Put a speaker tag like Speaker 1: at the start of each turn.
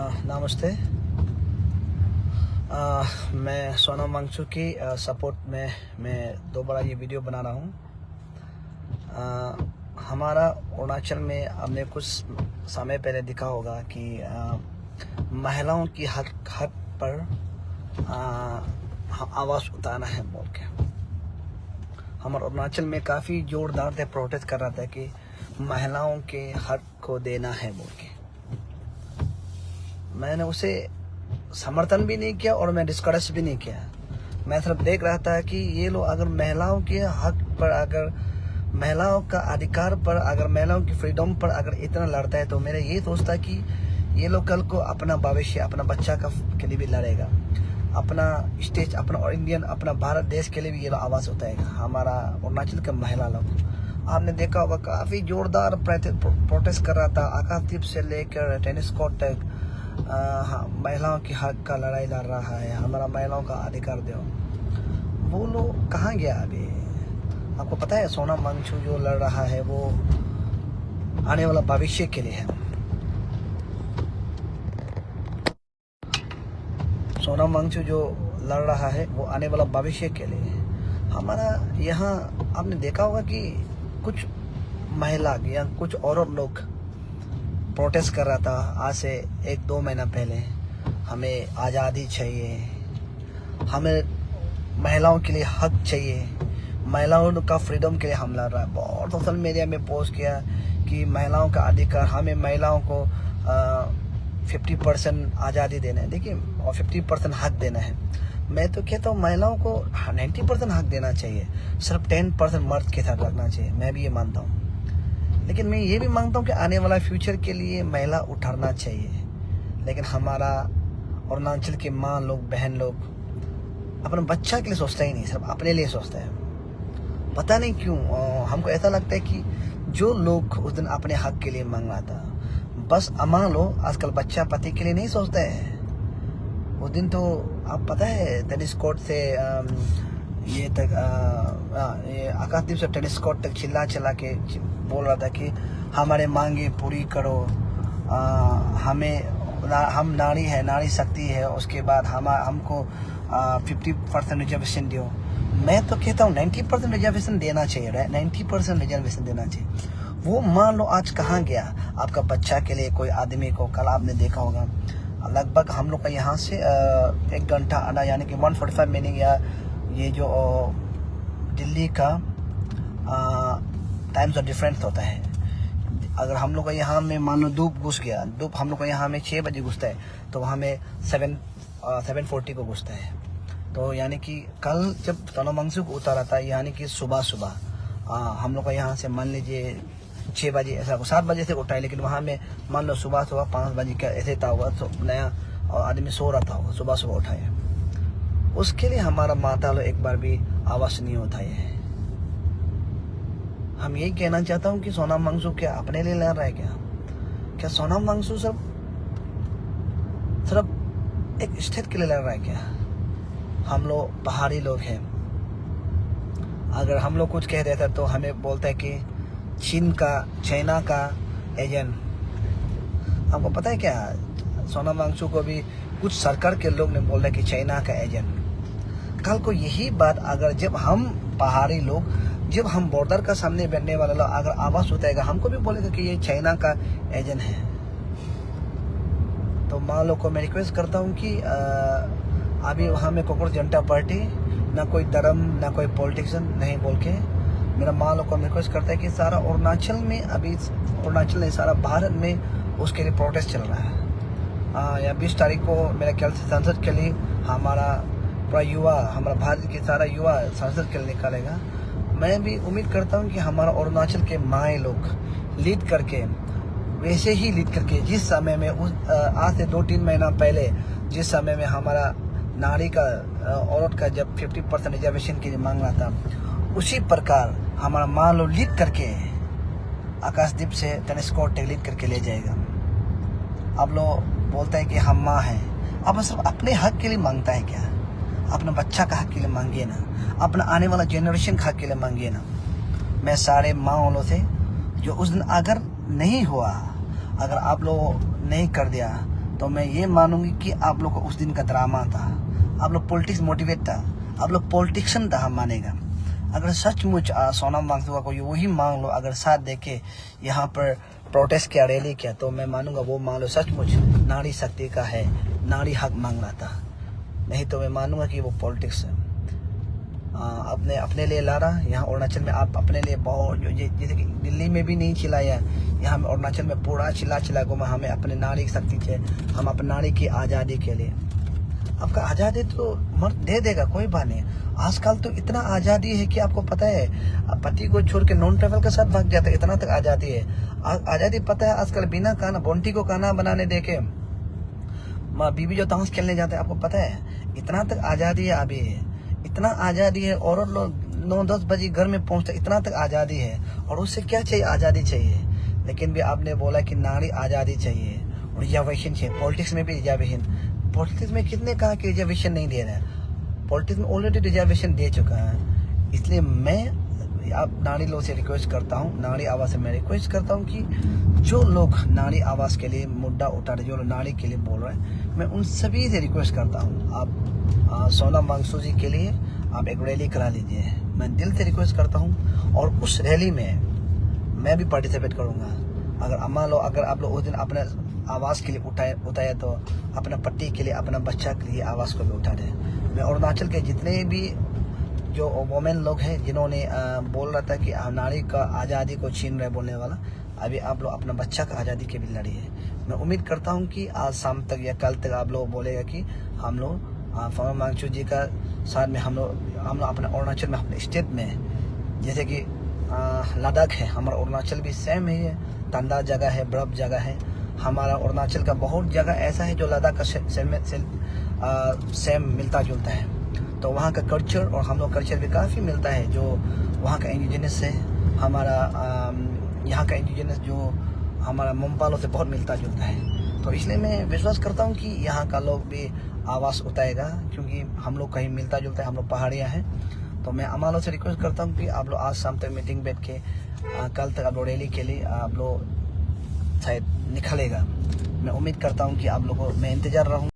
Speaker 1: नमस्ते। मैं सोनम वांगचुक की सपोर्ट में मैं दोबारा ये वीडियो बना रहा हूँ। हमारा अरुणाचल में हमने कुछ समय पहले देखा होगा कि महिलाओं की हक पर आवाज़ उठाना है बोल के हमारे अरुणाचल में काफ़ी जोरदार से प्रोटेस्ट कर रहा था कि महिलाओं के हक को देना है बोल के। मैंने उसे समर्थन भी नहीं किया और मैं डिस्करेज भी नहीं किया। मैं सिर्फ देख रहा था कि ये लोग अगर महिलाओं के हक पर, अगर महिलाओं का अधिकार पर, अगर महिलाओं की फ्रीडम पर अगर इतना लड़ता है तो मेरा ये सोचता कि ये लोग कल को अपना भविष्य, अपना बच्चा का के लिए भी लड़ेगा, अपना स्टेज, अपना इंडियन, अपना भारत देश के लिए भी ये लोग आवाज़ उठाएगा। हमारा अरुणाचल के महिला लोग आपने देखा होगा काफ़ी जोरदार प्रोटेस्ट कर रहा था। आकाशदीप से लेकर टेनिस कोर्ट तक महिलाओं की हक का लड़ाई लड़ रहा है। हमारा महिलाओं का अधिकार दो। वो लोग कहाँ गया अभी? आपको पता है सोनम वांगचुक जो लड़ रहा है वो आने वाला भविष्य के लिए है। सोनम वांगचुक जो लड़ रहा है वो आने वाला भविष्य के लिए है। हमारा यहाँ आपने देखा होगा कि कुछ महिला या कुछ औरत लोग प्रोटेस्ट कर रहा था आज से 1-2 महीना पहले। हमें आज़ादी चाहिए, हमें महिलाओं के लिए हक चाहिए, महिलाओं का फ्रीडम के लिए हम लड़ रहा है। बहुत सोशल मीडिया में पोस्ट किया कि महिलाओं का अधिकार, हमें महिलाओं को 50% आज़ादी देना है, देखिए, और 50% हक देना है। मैं तो कहता हूँ महिलाओं को 90% हक देना चाहिए, सिर्फ 10% मर्द के साथ रखना चाहिए। मैं भी ये मानता हूँ, लेकिन मैं ये भी मानता हूँ कि आने वाला फ्यूचर के लिए महिला उठाना चाहिए। लेकिन हमारा अरुणाचल के माँ लोग, बहन लोग अपने बच्चा के लिए सोचता ही नहीं, सिर्फ अपने लिए सोचता है। पता नहीं क्यों हमको ऐसा लगता है कि जो लोग उस दिन अपने हक के लिए मांग रहा था, बस मान लो आजकल बच्चा पति के लिए नहीं सोचता है। उस दिन तो आप पता है टेनिस कोर्ट से ये तक ये आकाशदीप से टेनिस कोर्ट तक चिल्ला के बोल रहा था कि हमारे मांगे पूरी करो, हम नारी है, नारी शक्ति है, उसके बाद हमको 50% रिजर्वेशन दो। मैं तो कहता हूँ 90% रिजर्वेशन देना चाहिए, 90% रिजर्वेशन देना चाहिए। वो मान लो आज कहाँ गया आपका बच्चा के लिए कोई आदमी को? कल आपने देखा होगा लगभग हम लोग का यहाँ से 1 घंटा आना, यानी कि 145 मिनट, या ये जो दिल्ली का टाइम्स ऑफ डिफरेंस होता है। अगर हम लोग का यहाँ में मान लो धूप घुस गया, धूप हम लोग का यहाँ में 6 बजे घुसता है तो वहाँ में 7:40 को घुसता है। तो यानी कि कल जब सोनम वांगचुक उतारा था, यानी कि सुबह हम लोग का यहाँ से मान लीजिए 6 बजे, ऐसा 7 बजे से उठाए, लेकिन वहाँ में मान लो सुबह 5 बजे का ऐसे था हुआ, तो नया आदमी सो रहा था, सुबह उठाए। उसके लिए हमारा माता लोग एक बार भी आवाज़ नहीं उठाए है। हम यही कहना चाहता हूँ कि सोनम वांगचुक क्या अपने लिए लड़ रहा है क्या सोनम वांगचुक सिर्फ एक स्टेट के लिए लड़ रहा है क्या? हम लोग पहाड़ी लोग हैं, अगर हम लोग कुछ कह देते तो हमें बोलता है कि चाइना का एजेंट। आपको पता है क्या सोनम वांगचुक को भी कुछ सरकार के लोग ने बोला कि चाइना का एजेंट। कल को यही बात अगर जब हम पहाड़ी लोग, जब हम बॉर्डर का सामने बैठने वाले लोग अगर आवाज़ उठाएगा, हमको भी बोलेगा कि ये चाइना का एजेंट है। तो माँ लोग को मैं रिक्वेस्ट करता हूँ कि अभी वहाँ में कांग्रेस जनता पार्टी, ना कोई धर्म, ना कोई पॉलिटिशियन नहीं बोल के, मेरा माँ लोग को रिक्वेस्ट करता है कि सारा अरुणाचल में, अभी अरुणाचल नहीं सारा भारत में उसके लिए प्रोटेस्ट चल रहा है। या 20 तारीख को मेरे ख्याल से संसद के लिए हमारा पूरा युवा, हमारा भारत के सारा युवा संसद के लिए निकालेगा। मैं भी उम्मीद करता हूँ कि हमारा अरुणाचल के माए लोग लीड करके, वैसे ही लीड करके, जिस समय में आज से 2-3 महीना पहले जिस समय में हमारा नारी का, औरत का जब 50% रिजर्वेशन के लिए मांग रहा था, उसी प्रकार हमारा माँ लोग लीड करके आकाशदीप से टेनिस कोर्ट तक लीड करके ले जाएगा। आप लोग बोलते हैं कि हम माँ हैं, अब सिर्फ अपने हक के लिए मांगता है क्या? अपना बच्चा का हक के लिए मांगिए ना, अपना आने वाला जनरेशन का हक के लिए मांगिए ना। मैं सारे माँ वालों से जो उस दिन अगर नहीं हुआ, अगर आप लोग नहीं कर दिया तो तो मैं ये मानूंगी कि आप लोग को उस दिन का ड्रामा था, आप लोग पॉलिटिक्स मोटिवेट था, आप लोग पॉलिटिशियन था, हम मानेगा। अगर सचमुच सोनम वांगचुक को वही मान लो, अगर साथ देके यहाँ पर प्रोटेस्ट किया, रैली किया, तो मैं मानूंगा वो मान लो सचमुच नारी शक्ति का है, नारी हक मांग रहा था। नहीं तो मैं मानूंगा कि वो पॉलिटिक्स अपने लिए ला रहा। यहाँ अरुणाचल में आप अपने लिए बहुत, जैसे कि दिल्ली में भी नहीं चिल्लाया, यहाँ में अरुणाचल में पूरा चिल्ला को हमें अपने नारी शक्ति चाहिए, हम अपने नारी की आज़ादी के लिए। आपका आज़ादी तो मर्द दे देगा, कोई बात नहीं। आजकल तो इतना आज़ादी है कि आपको पता है, पति को छोड़ के नॉन ट्रैवल के साथ भाग जाता है, इतना तक आज़ादी है। आज़ादी पता है आजकल बिना खाना, बोंटी को खाना बनाने देके बीबी जो ताश खेलने जाते हैं, आपको पता है इतना तक आज़ादी है। अभी इतना आज़ादी है, औरत लोग 9-10 बजे घर में पहुंचते, इतना तक आज़ादी है। और उससे क्या चाहिए? आज़ादी चाहिए। लेकिन भी आपने बोला कि नारी आज़ादी चाहिए और रिजर्वेशन चाहिए। पॉलिटिक्स में भी रिजर्वेशन, पॉलिटिक्स में कितने कहा कि रिजर्वेशन नहीं दे रहा है? पॉलिटिक्स में ऑलरेडी रिजर्वेशन दे चुका है। इसलिए मैं आप नारी लोग से रिक्वेस्ट करता हूँ, नारी आवाज़ से मैं रिक्वेस्ट करता हूँ कि जो लोग नारी आवाज़ के लिए मुद्दा उठा रहे, जो लोग नारी के लिए बोल रहे हैं, मैं उन सभी से रिक्वेस्ट करता हूँ, आप सोनम वांगचुक जी के लिए आप एक रैली करा लीजिए। मैं दिल से रिक्वेस्ट करता हूँ, और उस रैली में मैं भी पार्टिसिपेट करूँगा। अगर अम्मा लोग, अगर आप लोग उस दिन अपने आवाज़ के लिए उठाए तो अपना पति के लिए, अपना बच्चा के लिए आवाज़ को भी उठा दें। मैं अरुणाचल के जितने भी जो वोमेन लोग हैं जिन्होंने बोल रहा था कि नारी का आज़ादी को छीन रहे बोलने वाला, अभी आप लोग अपना बच्चा का आज़ादी के भी लड़िए। मैं उम्मीद करता हूँ कि आज शाम तक या कल तक आप लोग बोलेगा कि हम लोग सोनम वांगचुक जी का साथ में हम लोग अपने अरुणाचल में, अपने स्टेट में, जैसे कि लद्दाख है, हमारा अरुणाचल भी सेम है, ठंडा जगह है, बर्फ जगह है। हमारा अरुणाचल का बहुत जगह ऐसा है जो लद्दाख का सेम मिलता जुलता है। तो वहाँ का कल्चर और हम लोग कल्चर भी काफ़ी मिलता है। जो वहाँ का इंडिजिनस है, हमारा यहाँ का इंडिजिनस जो हमारा मोम्पालो से बहुत मिलता जुलता है। तो इसलिए मैं विश्वास करता हूँ कि यहाँ का लोग भी आवाज़ उठाएगा, क्योंकि हम लोग कहीं मिलता जुलता है, हम लोग पहाड़ियाँ हैं। तो मैं अमालो से रिक्वेस्ट करता हूँ कि आप लोग आज शाम तक मीटिंग बैठ के कल तक आप लोग रैली के लिए आप लोग शायद निकलेगा। मैं उम्मीद करता हूँ कि आप लोगों को मैं इंतज़ार रहूँ।